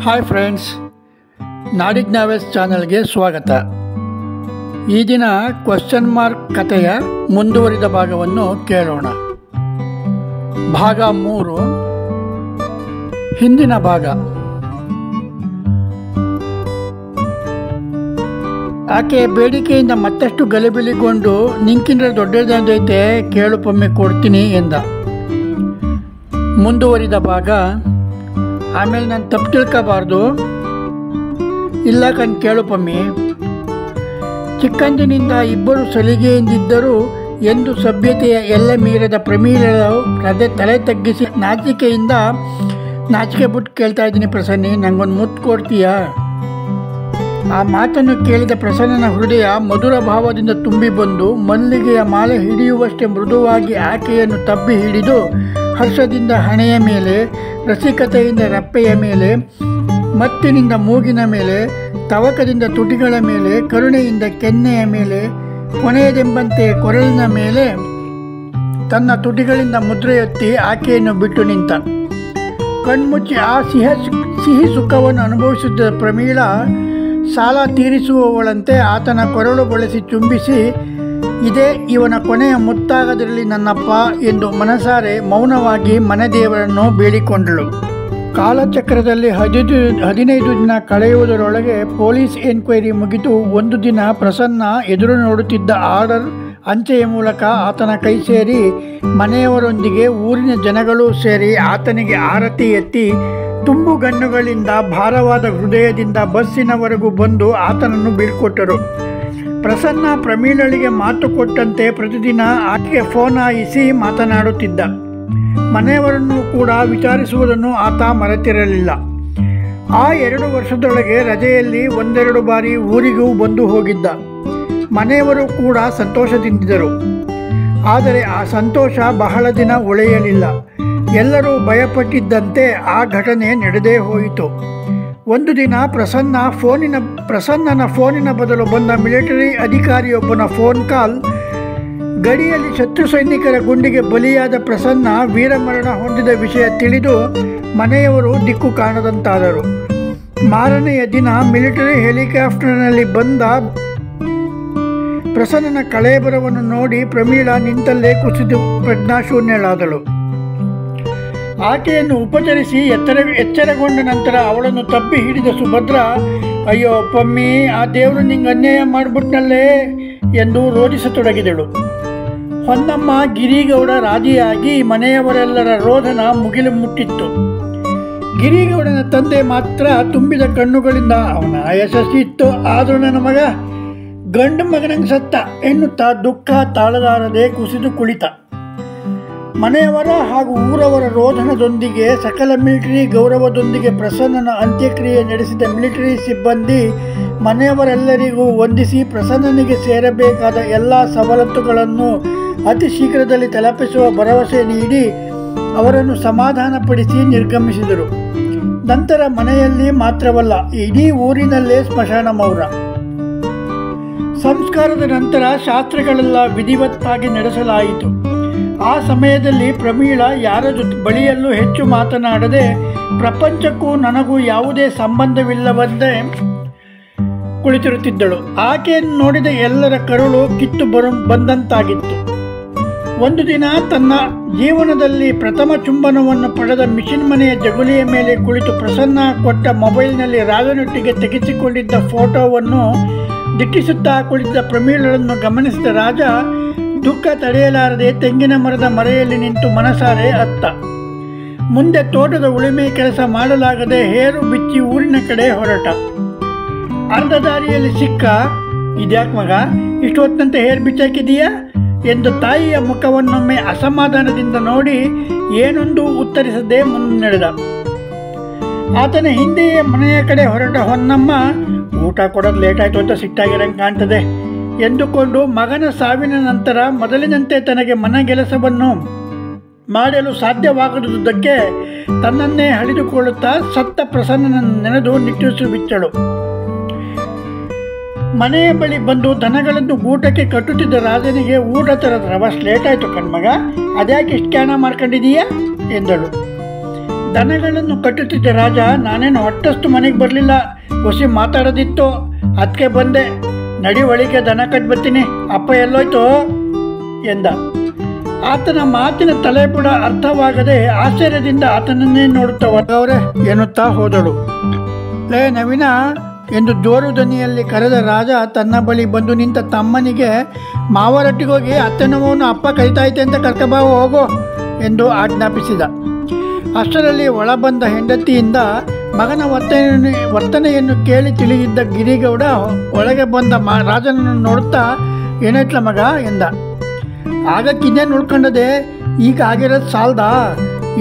Hi friends, Nadig novels ಚಾನಲ್ಗೆ ಸ್ವಾಗತ. ಈ ದಿನ ಕ್ವಶ್ಚನ್ ಮಾರ್ಕ್ ಕಥೆಯ ಮುಂದುವರಿದ ಭಾಗವನ್ನು ಕೇಳೋಣ. ಭಾಗ 3, ಹಿಂದಿನ ಭಾಗ. ಆಕೆ ಬೇಡಿಕೆಯಿಂದ ಮತ್ತಷ್ಟು ಗಲಿಬಿಲಿಗೊಂಡು ನಿಂಕಿಂದ್ರೆ ದೊಡ್ಡದೈತೆ ಕೇಳು ಪೊಮ್ಮೆ ಕೊಡ್ತೀನಿ ಎಂದ. ಮುಂದುವರಿದ ಭಾಗ. ಆಮೇಲೆ ನಾನು ತಪ್ಪು ತಿಳ್ಕೋಬಾರ್ದು. ಇಲ್ಲ ಕೇಳು ಪಮ್ಮಿ. ಚಿಕ್ಕಂದಿನಿಂದ ಇಬ್ಬರು ಸಲಿಗೆಯಿಂದಿದ್ದರೂ ಎಂದು ಸಭ್ಯತೆಯ ಎಲ್ಲ ಮೀರದ ಪ್ರಮೀಳರು ತಲೆ ತಗ್ಗಿಸಿ ನಾಚಿಕೆ ಬಿಟ್ಟು ಕೇಳ್ತಾ ಇದ್ದೀನಿ, ಪ್ರಸನ್ನಿ ನಂಗೊಂದು ಮುತ್ತು ಕೊಡ್ತೀಯಾ? ಆ ಮಾತನ್ನು ಕೇಳಿದ ಪ್ರಸನ್ನನ ಹೃದಯ ಮಧುರ ಭಾವದಿಂದ ತುಂಬಿ ಬಂದು ಮಲ್ಲಿಗೆಯ ಮಾಲೆ ಹಿಡಿಯುವಷ್ಟೇ ಮೃದುವಾಗಿ ಆಕೆಯನ್ನು ತಬ್ಬಿ ಹಿಡಿದು ಹರ್ಷದಿಂದ ಹಣೆಯ ಮೇಲೆ, ರಸಿಕತೆಯಿಂದ ರಪ್ಪೆಯ ಮೇಲೆ, ಮತ್ತಿನಿಂದ ಮೂಗಿನ ಮೇಲೆ, ತವಕದಿಂದ ತುಟಿಗಳ ಮೇಲೆ, ಕರುಣೆಯಿಂದ ಕೆನ್ನೆಯ ಮೇಲೆ, ಕೊನೆಯದೆಂಬಂತೆ ಕೊರಳಿನ ಮೇಲೆ ತನ್ನ ತುಟಿಗಳಿಂದ ಮುದ್ರೆಯೊತ್ತಿ ಆಕೆಯನ್ನು ಬಿಟ್ಟು ನಿಂತ. ಕಣ್ಮುಚ್ಚಿ ಆ ಸಿಹಿ ಸುಖವನ್ನು ಅನುಭವಿಸುತ್ತಿದ್ದ ಪ್ರಮೀಳ ಸಾಲ ತೀರಿಸುವವಳಂತೆ ಆತನ ಕೊರಳು ಬಳಸಿ ಚುಂಬಿಸಿ, ಇದೇ ಇವನ ಕೊನೆಯ ಮುತ್ತಾಗದಿರಲಿ ನನ್ನಪ್ಪ ಎಂದು ಮನಸಾರೆ ಮೌನವಾಗಿ ಮನೆದೇವರನ್ನು ಬೇಡಿಕೊಂಡಳು. ಕಾಲಚಕ್ರದಲ್ಲಿ 15 ದಿನ ಕಳೆಯುವುದರೊಳಗೆ ಪೊಲೀಸ್ ಎನ್ಕ್ವೈರಿ ಮುಗಿದು ಒಂದು ದಿನ ಪ್ರಸನ್ನ ಎದುರು ನೋಡುತ್ತಿದ್ದ ಆರ್ಡರ್ ಅಂಚೆಯ ಮೂಲಕ ಆತನ ಕೈ ಸೇರಿ ಮನೆಯವರೊಂದಿಗೆ ಊರಿನ ಜನಗಳೂ ಸೇರಿ ಆತನಿಗೆ ಆರತಿ ಎತ್ತಿ ತುಂಬು ಗಣ್ಣುಗಳಿಂದ ಭಾರವಾದ ಹೃದಯದಿಂದ ಬಸ್ಸಿನವರೆಗೂ ಬಂದು ಆತನನ್ನು ಬೀಳ್ಕೊಟ್ಟರು. ಪ್ರಸನ್ನ ಪ್ರಮೀಳಳಿಗೆ ಮಾತು ಕೊಟ್ಟಂತೆ ಪ್ರತಿದಿನ ಆಕೆಗೆ ಫೋನ್ ಹಾಯಿಸಿ ಮಾತನಾಡುತ್ತಿದ್ದ. ಮನೆಯವರನ್ನು ಕೂಡ ವಿಚಾರಿಸುವುದನ್ನು ಆತ ಮರೆತಿರಲಿಲ್ಲ. ಆ 2 ವರ್ಷದೊಳಗೆ ರಜೆಯಲ್ಲಿ 1-2 ಬಾರಿ ಊರಿಗೂ ಬಂದು ಹೋಗಿದ್ದ. ಮನೆಯವರು ಕೂಡ ಸಂತೋಷದಿಂದಿದ್ದರು. ಆದರೆ ಆ ಸಂತೋಷ ಬಹಳ ದಿನ ಉಳಿಯಲಿಲ್ಲ. ಎಲ್ಲರೂ ಭಯಪಟ್ಟಿದ್ದಂತೆ ಆ ಘಟನೆ ನಡೆದೇ ಹೋಯಿತು. ಒಂದು ದಿನ ಪ್ರಸನ್ನನ ಫೋನಿನ ಬದಲು ಬಂದ ಮಿಲಿಟರಿ ಅಧಿಕಾರಿಯೊಬ್ಬನ ಫೋನ್ ಕಾಲ್. ಗಡಿಯಲ್ಲಿ ಶತ್ರು ಸೈನಿಕರ ಗುಂಡಿಗೆ ಬಲಿಯಾದ ಪ್ರಸನ್ನ ವೀರಮರಣ ಹೊಂದಿದ ವಿಷಯ ತಿಳಿದು ಮನೆಯವರು ದಿಕ್ಕು ಕಾಣದಂತಾದರು. ಮಾರನೆಯ ದಿನ ಮಿಲಿಟರಿ ಹೆಲಿಕಾಪ್ಟರ್ನಲ್ಲಿ ಬಂದ ಪ್ರಸನ್ನನ ಕಳೇಬರವನ್ನು ನೋಡಿ ಪ್ರಮೀಳ ನಿಂತಲ್ಲೇ ಕುಸಿದು ಪ್ರಜ್ಞಾಶೂನ್ಯಳಾದಳು. ಆಕೆಯನ್ನು ಉಪಚರಿಸಿ ಎಚ್ಚರಗೊಂಡ ನಂತರ ಅವಳನ್ನು ತಬ್ಬಿ ಹಿಡಿದ ಸುಭದ್ರ, ಅಯ್ಯೋ ಪಮ್ಮಿ, ಆ ದೇವರು ನಿಂಗೆ ಅನ್ಯಾಯ ಮಾಡಿಬಿಟ್ನಲ್ಲೇ ಎಂದು ರೋಧಿಸತೊಡಗಿದಳು. ಹೊನ್ನಮ್ಮ ಗಿರಿಗೌಡ ರಾಜಿಯಾಗಿ ಮನೆಯವರೆಲ್ಲರ ರೋಧನ ಮುಗಿಲು ಮುಟ್ಟಿತ್ತು. ಗಿರಿಗೌಡನ ತಂದೆ ಮಾತ್ರ ತುಂಬಿದ ಕಣ್ಣುಗಳಿಂದ, ಅವನ ಯಶಸ್ಸು ಇತ್ತು, ಆದರೂ ನನ್ನ ಮಗ ಗಂಡು ಮಗನಂಗೆ ಸತ್ತ ಎನ್ನುತ್ತಾ ದುಃಖ ತಾಳಲಾರದೆ ಕುಸಿದು ಕುಳಿತ. ಮನೆಯವರ ಹಾಗೂ ಊರವರ ರೋಧನದೊಂದಿಗೆ ಸಕಲ ಮಿಲಿಟರಿ ಗೌರವದೊಂದಿಗೆ ಪ್ರಸನ್ನನ ಅಂತ್ಯಕ್ರಿಯೆ ನಡೆಸಿದ ಮಿಲಿಟರಿ ಸಿಬ್ಬಂದಿ ಮನೆಯವರೆಲ್ಲರಿಗೂ ವಂದಿಸಿ ಪ್ರಸನ್ನನಿಗೆ ಸೇರಬೇಕಾದ ಎಲ್ಲ ಸವಲತ್ತುಗಳನ್ನು ಅತಿ ಶೀಘ್ರದಲ್ಲಿ ತಲುಪಿಸುವ ಭರವಸೆ ನೀಡಿ ಅವರನ್ನು ಸಮಾಧಾನಪಡಿಸಿ ನಿರ್ಗಮಿಸಿದರು. ನಂತರ ಮನೆಯಲ್ಲಿ ಮಾತ್ರವಲ್ಲ, ಇಡೀ ಊರಿನಲ್ಲೇ ಸ್ಮಶಾನ ಮೌನ. ಸಂಸ್ಕಾರದ ನಂತರ ಶಾಸ್ತ್ರಗಳೆಲ್ಲ ವಿಧಿವತ್ತಾಗಿ ನಡೆಸಲಾಯಿತು. ಆ ಸಮಯದಲ್ಲಿ ಪ್ರಮೀಳ ಯಾರ ಬಳಿಯಲ್ಲೂ ಹೆಚ್ಚು ಮಾತನಾಡದೆ ಪ್ರಪಂಚಕ್ಕೂ ನನಗೂ ಯಾವುದೇ ಸಂಬಂಧವಿಲ್ಲವಂತೆ ಕುಳಿತಿರುತ್ತಿದ್ದಳು. ಆಕೆಯನ್ನು ನೋಡಿದ ಎಲ್ಲರ ಕರುಳು ಕಿತ್ತು ಬಂದಂತಾಗಿತ್ತು. ಒಂದು ದಿನ ತನ್ನ ಜೀವನದಲ್ಲಿ ಪ್ರಥಮ ಚುಂಬನವನ್ನು ಪಡೆದ ಮಿಷಿನ್ ಮನೆಯ ಜಗುಲಿಯ ಮೇಲೆ ಕುಳಿತು ಪ್ರಸನ್ನ ಕೊಟ್ಟ ಮೊಬೈಲ್ನಲ್ಲಿ ರಾಜನೊಟ್ಟಿಗೆ ತೆಗೆಸಿಕೊಂಡಿದ್ದ ಫೋಟೋವನ್ನು ದಿಟ್ಟಿಸುತ್ತಾ ಕುಳಿತಿದ್ದ ಪ್ರಮೀಳನ್ನು ಗಮನಿಸಿದ ರಾಜ ದುಃಖ ತಡೆಯಲಾರದೆ ತೆಂಗಿನ ಮರದ ಮರೆಯಲ್ಲಿ ನಿಂತು ಮನಸಾರೆ ಅತ್ತ. ಮುಂದೆ ತೋಟದ ಉಳುಮೆ ಕೆಲಸ ಮಾಡಲಾಗದೆ ಹೇರು ಬಿಚ್ಚಿ ಊರಿನ ಕಡೆ ಹೊರಟ. ಅರ್ಧ ದಾರಿಯಲ್ಲಿ ಸಿಕ್ಕ, ಇದ್ಯಾಕೆ ಮಗ ಇಷ್ಟು ಹೊತ್ತಂತೆ ಹೇರು ಬಿಚ್ಚಾಕಿದೀಯಾ ಎಂದು ತಾಯಿಯ ಮುಖವನ್ನೊಮ್ಮೆ ಅಸಮಾಧಾನದಿಂದ ನೋಡಿ ಏನೊಂದು ಉತ್ತರಿಸದೆ ಮುಂದೆ ನಡೆದ. ಆತನ ಹಿಂದೆಯೇ ಮನೆಯ ಕಡೆ ಹೊರಟ ಹೊನ್ನಮ್ಮ, ಊಟ ಕೊಡೋದು ಲೇಟಾಯಿತು ಅಂತ ಸಿಟ್ಟಾಗಿರಂಗೆ ಕಾಣ್ತದೆ ಎಂದುಕೊಂಡು ಮಗನ ಸಾವಿನ ನಂತರ ಮೊದಲಿನಂತೆ ತನಗೆ ಮನಗೆಲಸವನ್ನು ಮಾಡಲು ಸಾಧ್ಯವಾಗದುದಕ್ಕೆ ತನ್ನನ್ನೇ ಹಳಿದುಕೊಳ್ಳುತ್ತಾ ಸತ್ತ ಪ್ರಸನ್ನನನ್ನು ನೆನೆದು ನಿಟ್ಟುಸಿರು ಬಿಚ್ಚಳು. ಮನೆಯ ಬಳಿ ಬಂದು ದನಗಳನ್ನು ಗೂಟಕ್ಕೆ ಕಟ್ಟುತ್ತಿದ್ದ ರಾಜನಿಗೆ ಊಟ ತರದ ರವಸ್ ಲೇಟಾಯಿತು ಕಣ್ಮಗ, ಅದ್ಯಾಕೆ ಇಷ್ಟು ಕ್ಯಾಣ ಮಾಡ್ಕೊಂಡಿದೀಯಾ ಎಂದಳು. ದನಗಳನ್ನು ಕಟ್ಟುತ್ತಿದ್ದ ರಾಜ ನಾನೇನು ಹೊಟ್ಟಷ್ಟು ಮನೆಗೆ ಬರಲಿಲ್ಲ, ಹೊಸಿ ಮಾತಾಡೋದಿತ್ತು, ಅದಕ್ಕೆ ಬಂದೆ. ನಡಿ ಒಳಗೆ ದನ ಕಟ್ಟಿ ಬರ್ತೀನಿ, ಅಪ್ಪ ಎಲ್ಲೋಯ್ತು ಎಂದ. ಆತನ ಮಾತಿನ ತಲೆಪುಡ ಅರ್ಥವಾಗದೆ ಆಶ್ಚರ್ಯದಿಂದ ಆತನನ್ನೇ ನೋಡುತ್ತಾ ಹೊರಗವ್ರೆ ಎನ್ನುತ್ತಾ ಹೋದಳು. ಲೇ ನವೀನ ಎಂದು ಜೋರು ಧ್ವನಿಯಲ್ಲಿ ಕರೆದ ರಾಜ ತನ್ನ ಬಳಿ ಬಂದು ನಿಂತ ತಮ್ಮನಿಗೆ ಮಾವರೊಟ್ಟಿಗೋಗಿ ಅತ್ತನವನು ಅಪ್ಪ ಕರಿತಾಯ್ತೆ ಅಂತ ಕರ್ಕಬಾ ಹೋಗು ಎಂದು ಆಜ್ಞಾಪಿಸಿದ. ಅಷ್ಟರಲ್ಲಿ ಒಳ ಬಂದ ಹೆಂಡತಿಯಿಂದ ಮಗನ ವರ್ತನೆಯನ್ನು ಕೇಳಿ ತಿಳಿದಿದ್ದ ಗಿರಿಗೌಡ ಒಳಗೆ ಬಂದ ರಾಜನನ್ನು ನೋಡುತ್ತಾ ಏನಾಯ್ತಲ ಮಗ ಎಂದ. ಆಗಕ್ಕಿನ್ನೇನು ಉಳ್ಕೊಂಡದೆ, ಈಗ ಆಗಿರೋದು ಸಾಲ್ದಾ,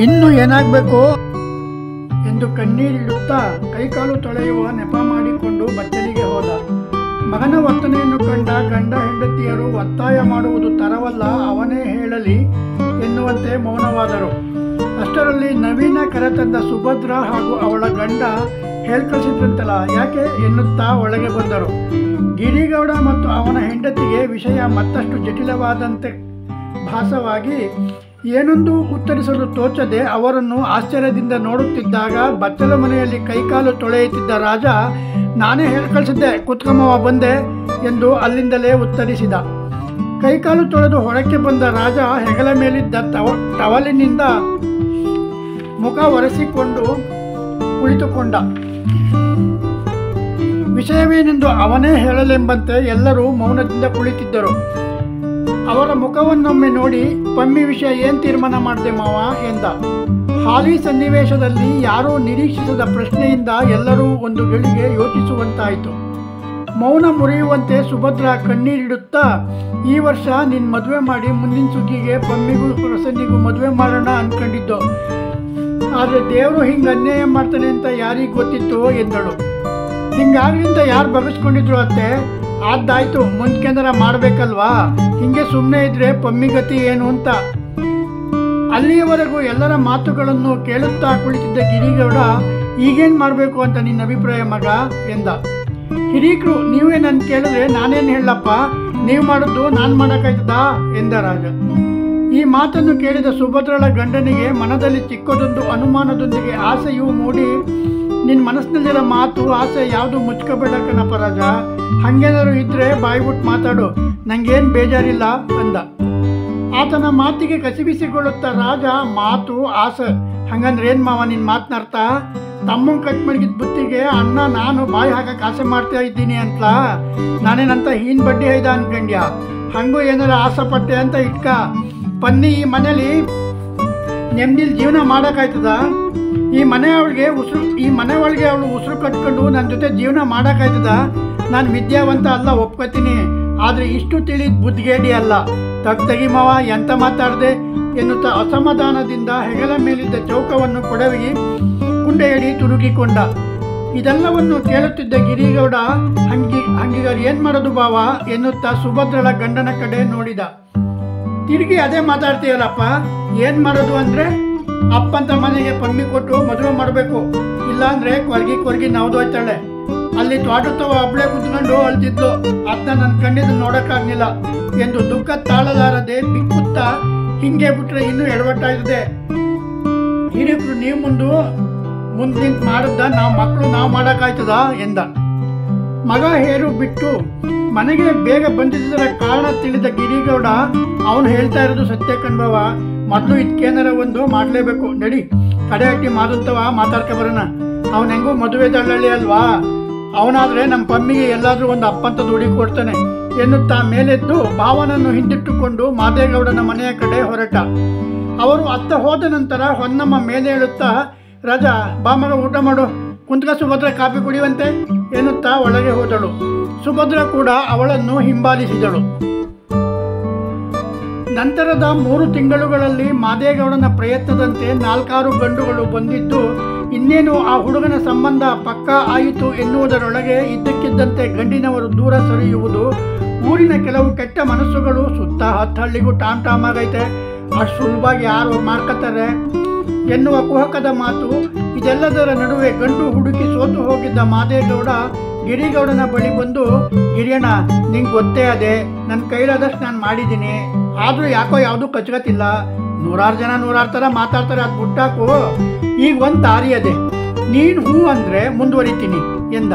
ಇನ್ನೂ ಏನಾಗಬೇಕು ಎಂದು ಕಣ್ಣೀರಿಡುತ್ತಾ ಕೈಕಾಲು ತೊಳೆಯುವ ನೆಪ ಮಾಡಿಕೊಂಡು ಬಚ್ಚಲಿಗೆ ಹೋದ. ಮಗನ ವರ್ತನೆಯನ್ನು ಕಂಡ ಗಂಡ ಹೆಂಡತಿಯರು ಒತ್ತಾಯ ಮಾಡುವುದು ತರವಲ್ಲ, ಅವನೇ ಹೇಳಲಿ ಎನ್ನುವಂತೆ ಮೌನವಾದರು. ಅಷ್ಟರಲ್ಲಿ ನವೀನ ಕರೆತಂದ ಸುಭದ್ರ ಹಾಗೂ ಅವಳ ಗಂಡ ಹೇಳ್ಕಳಿಸಿದ್ರಂತಲ್ಲ, ಯಾಕೆ ಎನ್ನುತ್ತಾ ಒಳಗೆ ಬಂದರು. ಗಿರಿಗೌಡ ಮತ್ತು ಅವನ ಹೆಂಡತಿಗೆ ವಿಷಯ ಮತ್ತಷ್ಟು ಜಟಿಲವಾದಂತೆ ಭಾಸವಾಗಿ ಏನೊಂದು ಉತ್ತರಿಸಲು ತೋಚದೆ ಅವರನ್ನು ಆಶ್ಚರ್ಯದಿಂದ ನೋಡುತ್ತಿದ್ದಾಗ ಬಚ್ಚಲ ಮನೆಯಲ್ಲಿ ಕೈಕಾಲು ತೊಳೆಯುತ್ತಿದ್ದ ರಾಜ ನಾನೇ ಹೇಳ್ಕಳಿಸಿದ್ದೆ, ಕುತ್ಕಮ್ಮವ ಬಂದೆ ಎಂದು ಅಲ್ಲಿಂದಲೇ ಉತ್ತರಿಸಿದ. ಕೈಕಾಲು ತೊಳೆದು ಹೊರಕ್ಕೆ ಬಂದ ರಾಜ ಹೆಗಲ ಮೇಲಿದ್ದ ಟವಲಿನಿಂದ ಮುಖ ಒರೆಸಿಕೊಂಡು ಕುಳಿತುಕೊಂಡ. ವಿಷಯವೇನೆಂದು ಅವನೇ ಹೇಳಲೆಂಬಂತೆ ಎಲ್ಲರೂ ಮೌನದಿಂದ ಕುಳಿತಿದ್ದರು. ಅವರ ಮುಖವನ್ನೊಮ್ಮೆ ನೋಡಿ ಪಮ್ಮಿ ವಿಷಯ ಏನು ತೀರ್ಮಾನ ಮಾಡಿದೆ ಮಾವ ಎಂದ. ಹಾಲಿ ಸನ್ನಿವೇಶದಲ್ಲಿ ಯಾರೂ ನಿರೀಕ್ಷಿಸದ ಪ್ರಶ್ನೆಯಿಂದ ಎಲ್ಲರೂ ಒಂದು ಗಳಿಗೆ ಯೋಚಿಸುವಂತಾಯಿತು. ಮೌನ ಮುರಿಯುವಂತೆ ಸುಭದ್ರ ಕಣ್ಣೀರಿಡುತ್ತಾ, ಈ ವರ್ಷ ನಿನ್ನ ಮದುವೆ ಮಾಡಿ ಮುಂದಿನ ಸುಗ್ಗಿಗೆ ಪಮ್ಮಿಗೂ ಪ್ರಸನ್ನಿಗೂ ಮದುವೆ ಮಾಡೋಣ ಅಂದ್ಕೊಂಡಿದ್ದು, ಆದರೆ ದೇವರು ಹಿಂಗೆ ಅನ್ಯಾಯ ಮಾಡ್ತಾನೆ ಅಂತ ಯಾರಿಗೆ ಗೊತ್ತಿತ್ತು ಎಂದಳು. ಹಿಂಗಾಗ್ಲಿಂದ ಯಾರು ಬಗಸ್ಕೊಂಡಿದ್ರು ಅತ್ತೆ, ಆದ್ದಾಯ್ತು, ಮುಂದ್ಕೆಂದರ ಮಾಡಬೇಕಲ್ವಾ, ಹಿಂಗೆ ಸುಮ್ಮನೆ ಇದ್ರೆ ಪಮ್ಮಿಗತಿ ಏನು ಅಂತ. ಅಲ್ಲಿಯವರೆಗೂ ಎಲ್ಲರ ಮಾತುಗಳನ್ನು ಕೇಳುತ್ತಾ ಕುಳಿತಿದ್ದ ಗಿರಿಗೌಡ, ಈಗೇನು ಮಾಡಬೇಕು ಅಂತ ನಿನ್ನ ಅಭಿಪ್ರಾಯ ಮಗ ಎಂದ. ಹಿರೀಕರು ನೀವೇ ನನ್ನ ಕೇಳಿದ್ರೆ ನಾನೇನು ಹೇಳಪ್ಪ, ನೀವು ಮಾಡೋದು ನಾನು ಮಾಡೋಕ್ಕಾಯ್ತದಾ ಎಂದ ರಾಜ. ಈ ಮಾತನ್ನು ಕೇಳಿದ ಸುಭದ್ರಳ ಗಂಡನಿಗೆ ಮನದಲ್ಲಿ ಚಿಕ್ಕದೊಂದು ಅನುಮಾನದೊಂದಿಗೆ ಆಸೆಯೂ ಮೂಡಿ, ನಿನ್ನ ಮನಸ್ಸಿನಲ್ಲಿರೋ ಮಾತು ಆಸೆ ಯಾವುದು ಮುಚ್ಕೋಬೇಡ ಕಣಪ್ಪ ರಾಜ, ಹಾಗೇನಾದ್ರು ಇದ್ರೆ ಬಾಯ್ಬಿಟ್ಟು ಮಾತಾಡು, ನಂಗೇನು ಬೇಜಾರಿಲ್ಲ ಅಂದ. ಆತನ ಮಾತಿಗೆ ಕಸಿಬಿಸಿಗೊಳ್ಳುತ್ತಾ ರಾಜ, ಮಾತು ಆಸೆ ಹಂಗಂದ್ರೆ ಏನು ಮಾವ ನಿನ್ನ ಮಾತನಾರ್ಥ? ತಮ್ಮನ ಕಟ್ ಮಡಗಿದ ಬುತ್ತಿಗೆ ಅಣ್ಣ ನಾನು ಬಾಯಿ ಹಾಕಕ್ಕೆ ಆಸೆ ಮಾಡ್ತಾ ಇದ್ದೀನಿ ಅಂತಲ, ನಾನೇನಂತ ಹೀನ್ ಬಡ್ಡಿ ಹೈದ ಅನ್ಕಂಡ್ಯ, ಹಂಗೂ ಏನಾರ ಆಸೆ ಪಟ್ಟೆ ಅಂತ ಇಟ್ಕ. ಪನ್ನಿ ಈ ಮನೇಲಿ ನೆಮ್ಮದಿಲಿ ಜೀವನ ಮಾಡೋಕ್ಕಾಯ್ತದ? ಈ ಮನೆ ಒಳಗೆ ಅವಳು ಉಸಿರು ಕಟ್ಕೊಂಡು ನನ್ನ ಜೊತೆ ಜೀವನ ಮಾಡೋಕ್ಕಾಯ್ತದ? ನಾನು ವಿದ್ಯಾವಂತ ಅಲ್ಲ ಒಪ್ಕೋತೀನಿ, ಆದರೆ ಇಷ್ಟು ತಿಳಿದ ಬುದ್ಧಿಗೇಡಿ ಅಲ್ಲ. ತೆಗಿ ಮಾವ, ಎಂತ ಮಾತಾಡಿದೆ ಎನ್ನುತ್ತಾ ಅಸಮಾಧಾನದಿಂದ ಹೆಗಲ ಮೇಲಿದ್ದ ಚೌಕವನ್ನು ಕೊಡವಿ ಕುಂಡೆಯಡಿ ತುರುಕಿಕೊಂಡ. ಇದೆಲ್ಲವನ್ನು ಕೇಳುತ್ತಿದ್ದ ಗಿರಿಗೌಡ, ಹಂಗಿಗಾರ ಏನು ಮಾಡೋದು ಬಾವ ಎನ್ನುತ್ತಾ ಸುಭದ್ರಳ ಗಂಡನ ಕಡೆ ನೋಡಿದ. ತಿರುಗಿ ಅದೇ ಮಾತಾಡ್ತೀಯಲ್ಲಪ್ಪ, ಏನು ಮಾಡೋದು ಅಂದರೆ ಅಪ್ಪಂತ ಮನೆಗೆ ಪಮ್ಮಿ ಕೊಟ್ಟು ಮದುವೆ ಮಾಡಬೇಕು, ಇಲ್ಲಾಂದರೆ ಕೊರ್ಗಿ ನಾವ್ದೋಯ್ತಾಳೆ. ಅಲ್ಲಿ ತೋಟತ್ತವ ಒಬ್ಬಳೇ ಕುತ್ಕೊಂಡು ಅಳ್ತಿದ್ಲು, ಅದನ್ನ ನನ್ನ ಕಣ್ಣಿದ್ದು ನೋಡೋಕ್ಕಾಗಲಿಲ್ಲ ಎಂದು ದುಃಖ ತಾಳಲಾರದೆ ಬಿಕ್ಕುತ್ತಾ, ಹಿಂಗೆ ಬಿಟ್ರೆ ಇನ್ನೂ ಎಡವಟ್ಟಾಗಿದೆ. ಹಿರಿಯರು ನೀವು ಮುಂದೆ ನಿಂತು ಮಾಡಿದ್ದ ನಾವು ಮಾಡೋಕ್ಕಾಯ್ತದ ಎಂದ. ಮಗ ಹೇರು ಬಿಟ್ಟು ಮನೆಗೆ ಬೇಗ ಬಂದಿದ್ದರ ಕಾರಣ ತಿಳಿದ ಗಿರಿಗೌಡ, ಅವನು ಹೇಳ್ತಾ ಇರೋದು ಸತ್ಯ ಕಣ್ಬವ, ಮೊದಲು ಇದಕ್ಕೇನಾರ ಒಂದು ಮಾಡಲೇಬೇಕು, ನಡಿ ಕಡೆ ಹಾಕಿ ಮಾದಂತವ ಮಾತಾಡ್ಕೊ ಬರೋಣ. ಅವನು ಹೆಂಗೂ ಮದುವೆ ದಳ್ಳಳ್ಳಿ ಅಲ್ವಾ, ಅವನಾದರೆ ನಮ್ಮ ಪಮ್ಮಿಗೆ ಎಲ್ಲಾದರೂ ಒಂದು ಅಪ್ಪಂತ ದುಡಿ ಕೊಡ್ತಾನೆ ಎನ್ನುತ್ತಾ ಮೇಲೆದ್ದು ಭಾವನನ್ನು ಹಿಂದಿಟ್ಟುಕೊಂಡು ಮಾದೇಗೌಡನ ಮನೆಯ ಕಡೆ ಹೊರಟ. ಅವರು ಅತ್ತ ಹೋದ ನಂತರ ಹೊನ್ನಮ್ಮ ಮೇಲೆ ಹೇಳುತ್ತಾ, ರಾಜ ಬಾ ಮಗ ಊಟ ಮಾಡು, ಕುಂತ್ಕ ಸುಭದ್ರ ಕಾಫಿ ಕುಡಿಯುವಂತೆ ಎನ್ನುತ್ತಾ ಒಳಗೆ ಹೋದಳು. ಸುಭದ್ರ ಕೂಡ ಅವಳನ್ನು ಹಿಂಬಾಲಿಸಿದಳು. ನಂತರದ 3 ತಿಂಗಳುಗಳಲ್ಲಿ ಮಾದೇಗೌಡನ ಪ್ರಯತ್ನದಂತೆ 4-6 ಗಂಡುಗಳು ಬಂದಿದ್ದು, ಇನ್ನೇನು ಆ ಹುಡುಗನ ಸಂಬಂಧ ಪಕ್ಕಾ ಆಯಿತು ಎನ್ನುವುದರೊಳಗೆ ಇದ್ದಕ್ಕಿದ್ದಂತೆ ಗಂಡಿನವರು ದೂರ ಸರಿಯುವುದು, ಊರಿನ ಕೆಲವು ಕೆಟ್ಟ ಮನಸ್ಸುಗಳು ಸುತ್ತ 10 ಹಳ್ಳಿಗೂ ಟಾಮ್ ಆಗೈತೆ, ಅಷ್ಟು ಸುಲಭವಾಗಿ ಯಾರು ಮಾಡ್ಕೊತಾರೆ ಎನ್ನುವ ಕುಹಕದ ಮಾತು. ಇದೆಲ್ಲದರ ನಡುವೆ ಗಂಡು ಹುಡುಕಿ ಸೋತು ಹೋಗಿದ್ದ ಮಾದೇಗೌಡ ಗಿರಿಗೌಡನ ಬಳಿ ಬಂದು, ಗಿರಿಯಣ್ಣ ನಿಂಗೆ ಗೊತ್ತೇ ಅದೇ, ನನ್ನ ಕೈಲಾದಷ್ಟು ನಾನು ಮಾಡಿದ್ದೀನಿ, ಆದರೂ ಯಾಕೋ ಯಾವುದೂ ಕಚ್ಕತ್ತಿಲ್ಲ, ನೂರಾರು ಜನ ನೂರಾರು ಥರ ಮಾತಾಡ್ತಾರೆ, ಅದು ಬಿಟ್ಟಾಕು. ಈಗ ಒಂದು ದಾರಿ ಅದೇ, ನೀನು ಹೂ ಅಂದರೆ ಮುಂದುವರಿತೀನಿ ಎಂದ.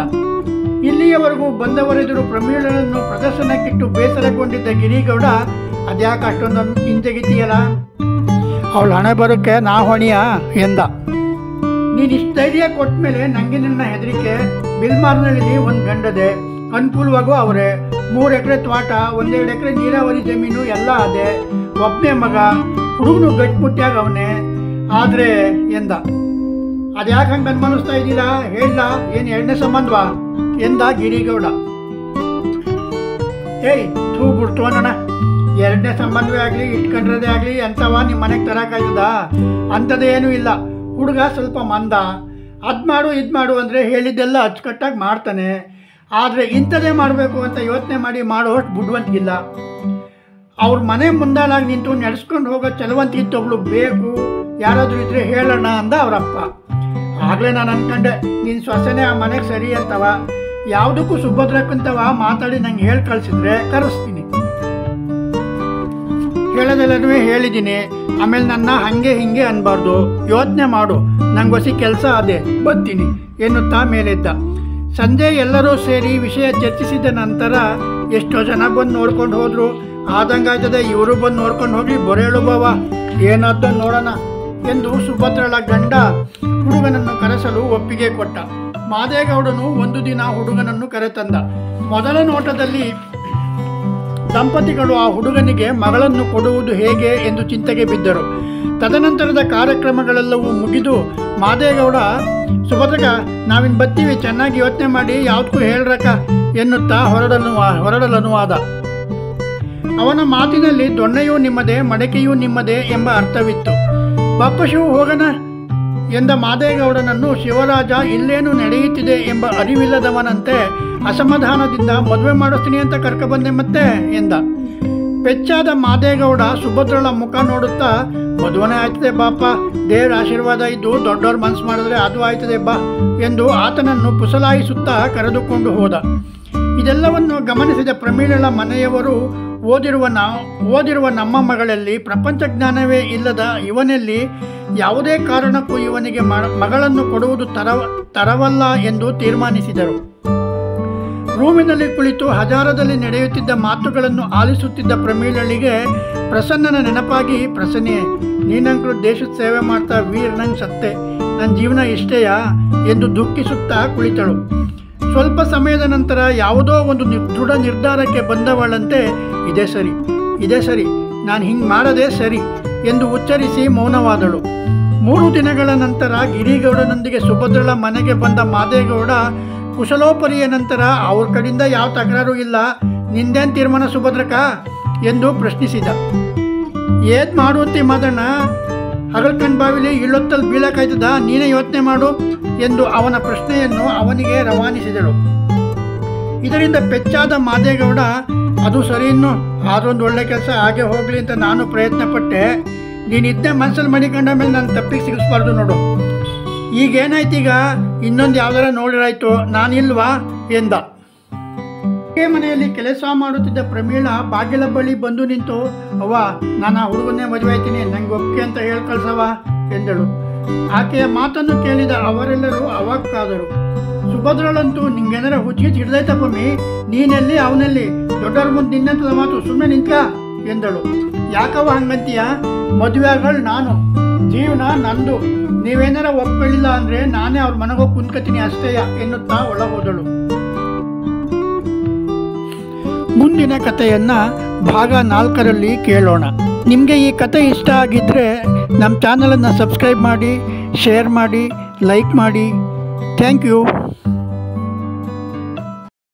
ಇಲ್ಲಿಯವರೆಗೂ ಬಂದವರೆದುರು ಪ್ರಮೀಳನನ್ನು ಪ್ರದರ್ಶನಕ್ಕಿಟ್ಟು ಬೇಸರಗೊಂಡಿದ್ದ ಗಿರಿಗೌಡ ಅದ್ಯಾಕೆ ಅಷ್ಟೊಂದು ಹಿಂಜೆಗಿತೀಯಲ್ಲ, ಅವಳು ಹಣೆ ಬರೋಕ್ಕೆ ನಾ ಹೊಣಿಯ ಎಂದ. ನೀನು ಇಷ್ಟು ಧೈರ್ಯ ಕೊಟ್ಟ ಮೇಲೆ ನನಗೆ ನನ್ನ ಹೆದರಿಕೆ. ಬಿಲ್ಮಾರ್ನಲ್ಲಿ ಒಂದು ಗಂಡದೆ, ಅನುಕೂಲವಾಗೂ ಅವರೇ, 3 ಎಕರೆ ತೋಟ, 1-2 ಎಕರೆ ನೀರಾವರಿ ಜಮೀನು ಎಲ್ಲ ಅದೇ, ಒಬ್ಬನೇ ಮಗ, ಹುಡುಗನು ಗಟ್ಟಿಮುಟ್ಟಿಯಾಗ ಅವನೇ ಆದರೆ ಎಂದ. ಅದ್ಯಾಕೆ ಹಂಗೆ ಅನುಮಾನಿಸ್ತಾ ಇದ್ದೀರಾ, ಹೇಳ, ಏನು 2ನೇ ಸಂಬಂಧವಾ ಎಂದ ಗಿರಿಗೌಡ. ಏಯ್ ಥೂ ಬಿಡ್ತು ಅಣ್ಣ, 2ನೇ ಸಂಬಂಧವೇ ಆಗಲಿ ಇಟ್ಕೊಂಡ್ರದೇ ಆಗಲಿ ಅಂಥವ ನಿಮ್ಮ ಮನೆಗೆ ತರೋಕ್ಕಾಗ್ತದ? ಅಂಥದ್ದೇ ಏನೂ ಇಲ್ಲ. ಹುಡುಗ ಸ್ವಲ್ಪ ಮಂದ, ಅದು ಮಾಡು ಇದು ಮಾಡು ಅಂದರೆ ಹೇಳಿದ್ದೆಲ್ಲ ಅಚ್ಚುಕಟ್ಟಾಗಿ ಮಾಡ್ತಾನೆ. ಆದರೆ ಇಂಥದೇ ಮಾಡಬೇಕು ಅಂತ ಯೋಚನೆ ಮಾಡಿ ಮಾಡೋಷ್ಟು ಬುದ್ಧಿವಂತಿಗಿಲ್ಲ. ಅವ್ರ ಮನೆ ಮುಂದಾಳಾಗಿ ನಿಂತು ನಡೆಸ್ಕೊಂಡು ಹೋಗೋ ಚಲವಂತಿತ್ತೊಬ್ಳು ಬೇಕು, ಯಾರಾದರೂ ಇದ್ರೆ ಹೇಳೋಣ ಅಂದ ಅವರಪ್ಪ. ಆಗಲೇ ನಾನು ಅಂದ್ಕೊಂಡೆ ನಿನ್ನ ಸೊಸೆನೇ ಆ ಮನೆಗೆ ಸರಿ ಅಂತವ. ಯಾವುದಕ್ಕೂ ಸುಭದ್ರಕ್ಕಂತವ ಮಾತಾಡಿ ನಂಗೆ ಹೇಳಿ ಕಳಿಸಿದ್ರೆ ಕರೆಸ್ತೀನಿ. ಹೇಳೋದೆಲ್ಲನೂ ಹೇಳಿದ್ದೀನಿ, ಆಮೇಲೆ ನನ್ನ ಹಾಗೆ ಹಿಂಗೆ ಅನ್ಬಾರ್ದು. ಯೋಚನೆ ಮಾಡು, ನಂಗೆ ಹೊಸ ಕೆಲಸ ಅದೇ, ಬರ್ತೀನಿ ಎನ್ನುತ್ತಾ ಮೇಲಿದ್ದ. ಸಂಜೆ ಎಲ್ಲರೂ ಸೇರಿ ವಿಷಯ ಚರ್ಚಿಸಿದ ನಂತರ ಎಷ್ಟೋ ಜನ ಬಂದು ನೋಡ್ಕೊಂಡು ಹೋದ್ರು. ಆದಂಗಾಯ್ತದೆ ಇವರು ಬಂದು ನೋಡ್ಕೊಂಡು ಹೋಗಿ ಬೊರೇಳು ಬಾವ, ಏನಾದ ನೋಡೋಣ ಎಂದು ಸುಭದ್ರಳ ಗಂಡ ಹುಡುಗನನ್ನು ಕರೆಸಲು ಒಪ್ಪಿಗೆ ಕೊಟ್ಟ. ಮಾದೇಗೌಡನು ಒಂದು ದಿನ ಹುಡುಗನನ್ನು ಕರೆತಂದ. ಮೊದಲ ನೋಟದಲ್ಲಿ ದಂಪತಿಗಳು ಆ ಹುಡುಗನಿಗೆ ಮಗಳನ್ನು ಕೊಡುವುದು ಹೇಗೆ ಎಂದು ಚಿಂತೆಗೆ ಬಿದ್ದರು. ತದನಂತರದ ಕಾರ್ಯಕ್ರಮಗಳೆಲ್ಲವೂ ಮುಗಿದು ಮಾದೇಗೌಡ, ಸುಭದ್ರಗ ನಾವಿನ್ ಬರ್ತೀವಿ, ಚೆನ್ನಾಗಿ ಯೋಚನೆ ಮಾಡಿ ಯಾವುದಕ್ಕೂ ಹೇಳ್ರಕ ಎನ್ನುತ್ತಾ ಹೊರಡಲನುವಾದ. ಅವನ ಮಾತಿನಲ್ಲಿ ದೊಣ್ಣೆಯೂ ನಿಮ್ಮದೇ ಮಡಕೆಯೂ ನಿಮ್ಮದೇ ಎಂಬ ಅರ್ಥವಿತ್ತು. ಬಪ್ಪಶಿವು ಹೋಗನ ಎಂದ ಮಾದೇಗೌಡನನ್ನು ಶಿವರಾಜ ಇಲ್ಲೇನು ನಡೆಯುತ್ತಿದೆ ಎಂಬ ಅರಿವಿಲ್ಲದವನಂತೆ ಅಸಮಾಧಾನದಿಂದ ಮದುವೆ ಮಾಡಿಸ್ತೀನಿ ಅಂತ ಕರ್ಕೊಬಂದೆ ಮತ್ತೆ ಎಂದ. ಪೆಚ್ಚಾದ ಮಾದೇಗೌಡ ಸುಭದ್ರಳ ಮುಖ ನೋಡುತ್ತಾ, ಮದುವೆನೇ ಆಯ್ತದೆ ಬಾಪ, ದೇವ್ರ ಆಶೀರ್ವಾದ ಇದ್ದು ದೊಡ್ಡವ್ರ ಮನಸ್ಸು ಮಾಡಿದ್ರೆ ಅದು ಆಯ್ತದೆ ಬಾ ಎಂದು ಆತನನ್ನು ಪುಸಲಾಯಿಸುತ್ತಾ ಕರೆದುಕೊಂಡು ಹೋದ. ಇದೆಲ್ಲವನ್ನು ಗಮನಿಸಿದ ಪ್ರಮೀಳಳ ಮನೆಯವರು ಓದಿರುವ ನಮ್ಮ ಮಗಳಲ್ಲಿ ಪ್ರಪಂಚ ಜ್ಞಾನವೇ ಇಲ್ಲದ ಇವನಲ್ಲಿ ಯಾವುದೇ ಕಾರಣಕ್ಕೂ ಇವನಿಗೆ ಮಗಳನ್ನು ಕೊಡುವುದು ತರವಲ್ಲ ಎಂದು ತೀರ್ಮಾನಿಸಿದರು. ರೂಮಿನಲ್ಲಿ ಕುಳಿತು ಹಜಾರದಲ್ಲಿ ನಡೆಯುತ್ತಿದ್ದ ಮಾತುಗಳನ್ನು ಆಲಿಸುತ್ತಿದ್ದ ಪ್ರಮೀಳಳಿಗೆ ಪ್ರಸನ್ನನ ನೆನಪಾಗಿ, ಪ್ರಸನ್ನೆ ನೀನಂಕರು ದೇಶದ ಸೇವೆ ಮಾಡ್ತಾ ವೀರ್ ನಂಗೆ ಸತ್ತೆ, ನನ್ನ ಜೀವನ ಇಷ್ಟೇಯಾ ಎಂದು ದುಃಖಿಸುತ್ತಾ ಕುಳಿತಳು. ಸ್ವಲ್ಪ ಸಮಯದ ನಂತರ ಯಾವುದೋ ಒಂದು ದೃಢ ನಿರ್ಧಾರಕ್ಕೆ ಬಂದವಳಂತೆ, ಇದೇ ಸರಿ ನಾನು ಹಿಂಗೆ ಮಾಡೋದೇ ಸರಿ ಎಂದು ಉಚ್ಚರಿಸಿ ಮೌನವಾದಳು. 3 ದಿನಗಳ ನಂತರ ಗಿರಿಗೌಡನೊಂದಿಗೆ ಸುಭದ್ರಳ ಮನೆಗೆ ಬಂದ ಮಾದೇಗೌಡ ಕುಶಲೋಪರಿಯ ನಂತರ ಅವ್ರ ಕಡೆಯಿಂದ ಯಾವ ತಕರಾರು ಇಲ್ಲ, ನಿಂದೇನು ತೀರ್ಮಾನ ಸುಭದ್ರಕ ಎಂದು ಪ್ರಶ್ನಿಸಿದ. ಏದ್ ಮಾಡುವಂತೆ ಮಾದಣ್ಣ, ಹಗಲ್ಕಂಡ್ ಬಾವಿಲಿ ಇಳ್ಳೊತ್ತಲ್ಲಿ ಬೀಳಕಾಯ್ತದ, ನೀನೇ ಯೋಚನೆ ಮಾಡು ಎಂದು ಅವನ ಪ್ರಶ್ನೆಯನ್ನು ಅವನಿಗೆ ರವಾನಿಸಿದಳು. ಇದರಿಂದ ಪೆಚ್ಚಾದ ಮಾದೇಗೌಡ, ಅದು ಸರಿ, ಇನ್ನು ಆದೊಂದು ಒಳ್ಳೆ ಕೆಲಸ ಹಾಗೆ ಹೋಗಲಿ ಅಂತ ನಾನು ಪ್ರಯತ್ನ ಪಟ್ಟೆ, ನೀನಿದ್ದೇ ಮನಸ್ಸಲ್ಲಿ ಮಡಿಕೊಂಡ ಮೇಲೆ ನಾನು ತಪ್ಪಿಗೆ ಸಿಗಿಸ್ಬಾರ್ದು ನೋಡು. ಈಗೇನಾಯ್ತೀಗ, ಇನ್ನೊಂದು ಯಾವ್ದಾರ ನೋಡಿರಾಯ್ತು, ನಾನಿಲ್ವಾ ಎಂದ. ಮನೆಯಲ್ಲಿ ಕೆಲಸ ಮಾಡುತ್ತಿದ್ದ ಪ್ರಮೀಳ ಬಾಗಿಲ ಬಳಿ ಬಂದು ನಿಂತು, ಅವ್ವ ನಾನು ಆ ಹುಡುಗನ್ನೇ ಮದುವೆ ಆಯ್ತೀನಿ, ನಂಗೆ ಒಪ್ಪಿಗೆ ಅಂತ ಹೇಳಿ ಕಳ್ಸವ ಎಂದಳು. ಆಕೆಯ ಮಾತನ್ನು ಕೇಳಿದ ಅವರೆಲ್ಲರೂ ಅವಾಕ್ಕಾದರು. ಸುಭದ್ರಳಂತೂ, ನಿಂಗೇನಾರ ಹುಚ್ಚಿ ಹಿಡ್ದೈತಪ್ಪಮ್ಮಿ, ನೀನೆಲ್ಲಿ ಅವನಲ್ಲಿ, ದೊಡ್ಡವ್ರ ಮುಂದೆ ನಿನ್ನಂತದ ಮಾತು, ಸುಮ್ಮನೆ ನಿಂತ್ಕ ಎಂದಳು. ಯಾಕವ ಹಂಗಂತೀಯ, ಮದುವೆ ಆಗಳು ನಾನು, ಜೀವನ ನಂದು, ನೀವೇನಾರ ಒಪ್ಕೊಳ್ಳಿಲ್ಲ ಅಂದರೆ ನಾನೇ ಅವ್ರ ಮನೆಗೋಗಿ ಕುಂತ್ಕತೀನಿ ಅಷ್ಟೇಯ ಎನ್ನುತ್ತಾ ಒಳಗೋದಳು. ಮುಂದಿನ ಕಥೆಯನ್ನು ಭಾಗ 4ರಲ್ಲಿ ಕೇಳೋಣ. ನಿಮಗೆ ಈ ಕತೆ ಇಷ್ಟ ಆಗಿದ್ದರೆ ನಮ್ಮ ಚಾನಲನ್ನು ಸಬ್ಸ್ಕ್ರೈಬ್ ಮಾಡಿ, ಶೇರ್ ಮಾಡಿ, ಲೈಕ್ ಮಾಡಿ. Thank you.